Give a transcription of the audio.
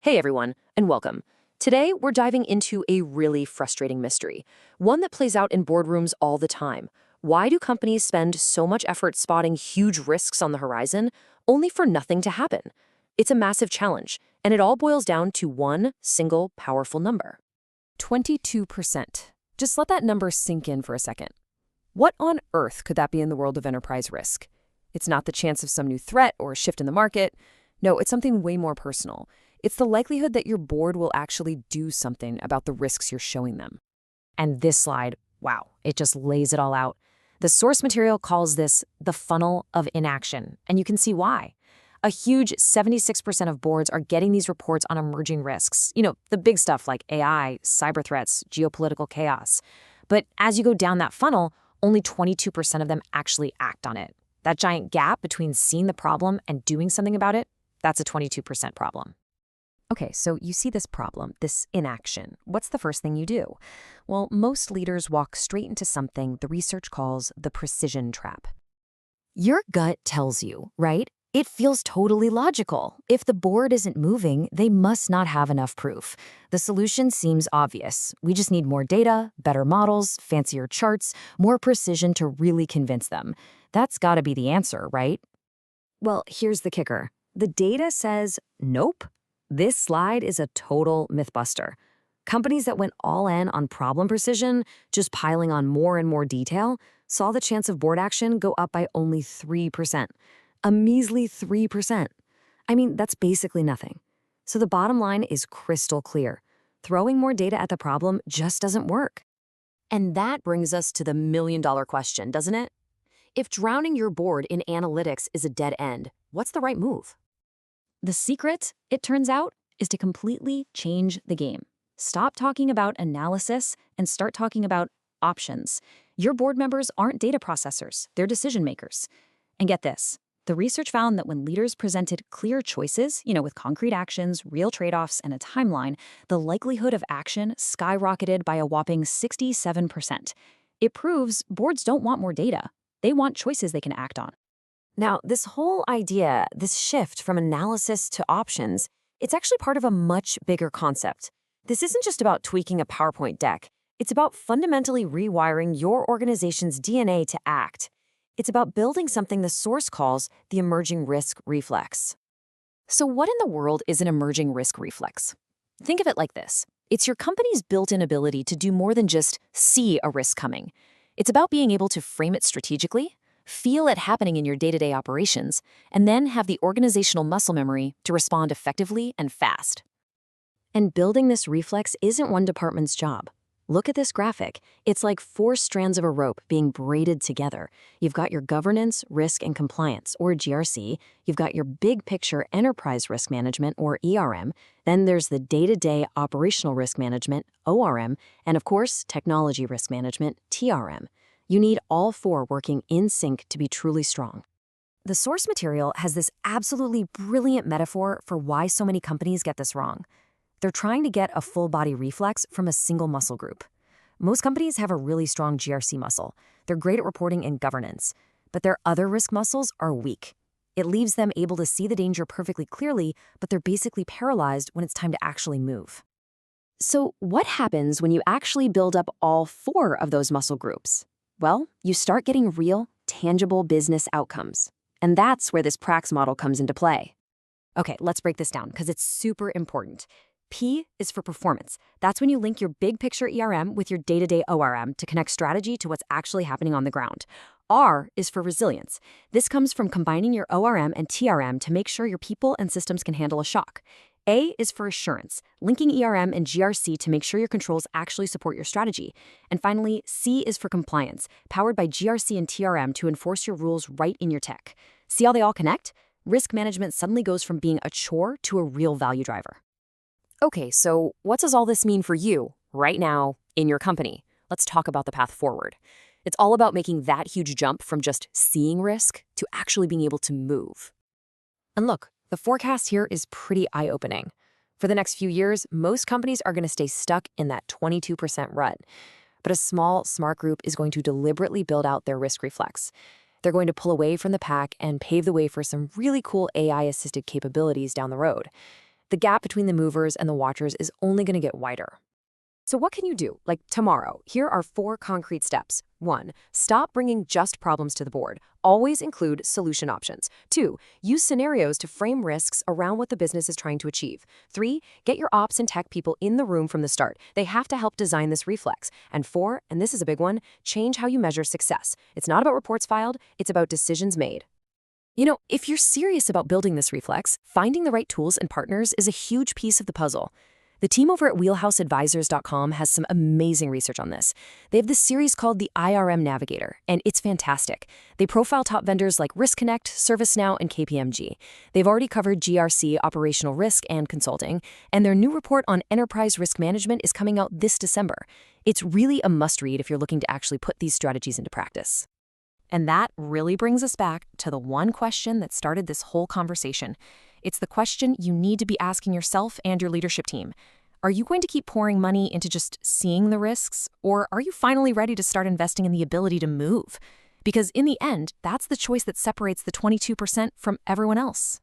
Hey everyone, and welcome. Today, we're diving into a really frustrating mystery, one that plays out in boardrooms all the time. Why do companies spend so much effort spotting huge risks on the horizon, only for nothing to happen? It's a massive challenge, and it all boils down to one single powerful number. 22%. Just let that number sink in for a second. What on earth could that be in the world of enterprise risk? It's not the chance of some new threat or a shift in the market. No, it's something way more personal. It's the likelihood that your board will actually do something about the risks you're showing them. And this slide, wow, it just lays it all out. The source material calls this the funnel of inaction, and you can see why. A huge 76% of boards are getting these reports on emerging risks. The big stuff like AI, cyber threats, geopolitical chaos. But as you go down that funnel, only 22% of them actually act on it. That giant gap between seeing the problem and doing something about it, that's a 22% problem. Okay, so you see this problem, this inaction. What's the first thing you do? Well, most leaders walk straight into something the research calls the precision trap. Your gut tells you, right? It feels totally logical. If the board isn't moving, they must not have enough proof. The solution seems obvious. We just need more data, better models, fancier charts, more precision to really convince them. That's gotta be the answer, right? Well, here's the kicker. The data says nope. This slide is a total mythbuster. Companies that went all in on problem precision, just piling on more and more detail, saw the chance of board action go up by only 3%. A measly 3%. I mean, that's basically nothing. So the bottom line is crystal clear. Throwing more data at the problem just doesn't work. And that brings us to the million-dollar question, doesn't it? If drowning your board in analytics is a dead end, what's the right move? The secret, it turns out, is to completely change the game. Stop talking about analysis and start talking about options. Your board members aren't data processors, they're decision makers. And get this, the research found that when leaders presented clear choices, with concrete actions, real trade-offs, and a timeline, the likelihood of action skyrocketed by a whopping 67%. It proves boards don't want more data. They want choices they can act on. Now, this whole idea, this shift from analysis to options, it's actually part of a much bigger concept. This isn't just about tweaking a PowerPoint deck. It's about fundamentally rewiring your organization's DNA to act. It's about building something the source calls the emerging risk reflex. So what in the world is an emerging risk reflex? Think of it like this. It's your company's built-in ability to do more than just see a risk coming. It's about being able to frame it strategically, feel it happening in your day-to-day operations, and then have the organizational muscle memory to respond effectively and fast. And building this reflex isn't one department's job. Look at this graphic. It's like 4 strands of a rope being braided together. You've got your governance, risk, and compliance, or GRC. You've got your big picture enterprise risk management, or ERM. Then there's the day-to-day operational risk management, ORM, and of course, technology risk management, TRM. You need all 4 working in sync to be truly strong. The source material has this absolutely brilliant metaphor for why so many companies get this wrong. They're trying to get a full-body reflex from a single muscle group. Most companies have a really strong GRC muscle. They're great at reporting and governance, but their other risk muscles are weak. It leaves them able to see the danger perfectly clearly, but they're basically paralyzed when it's time to actually move. So what happens when you actually build up all 4 of those muscle groups? Well, you start getting real, tangible business outcomes. And that's where this PRAX model comes into play. Okay, let's break this down because it's super important. P is for performance. That's when you link your big picture ERM with your day-to-day ORM to connect strategy to what's actually happening on the ground. R is for resilience. This comes from combining your ORM and TRM to make sure your people and systems can handle a shock. A is for assurance, linking ERM and GRC to make sure your controls actually support your strategy. And finally, C is for compliance, powered by GRC and TRM to enforce your rules right in your tech. See how they all connect? Risk management suddenly goes from being a chore to a real value driver. Okay, so what does all this mean for you, right now, in your company? Let's talk about the path forward. It's all about making that huge jump from just seeing risk to actually being able to move. And look, the forecast here is pretty eye-opening. For the next few years, most companies are going to stay stuck in that 22% rut. But a small, smart group is going to deliberately build out their risk reflex. They're going to pull away from the pack and pave the way for some really cool AI-assisted capabilities down the road. The gap between the movers and the watchers is only going to get wider. So what can you do? Like tomorrow, here are 4 concrete steps. 1. Stop bringing just problems to the board. Always include solution options. 2. Use scenarios to frame risks around what the business is trying to achieve. 3. Get your ops and tech people in the room from the start. They have to help design this reflex. And 4, and this is a big one, change how you measure success. It's not about reports filed, it's about decisions made. If you're serious about building this reflex, finding the right tools and partners is a huge piece of the puzzle. The team over at wheelhouseadvisors.com has some amazing research on this. They have this series called the IRM Navigator, and it's fantastic. They profile top vendors like Risk Connect, ServiceNow, and KPMG. They've already covered GRC, operational risk, and consulting, and their new report on enterprise risk management is coming out this December. It's really a must-read if you're looking to actually put these strategies into practice. And that really brings us back to the one question that started this whole conversation. It's the question you need to be asking yourself and your leadership team. Are you going to keep pouring money into just seeing the risks, or are you finally ready to start investing in the ability to move? Because in the end, that's the choice that separates the 22% from everyone else.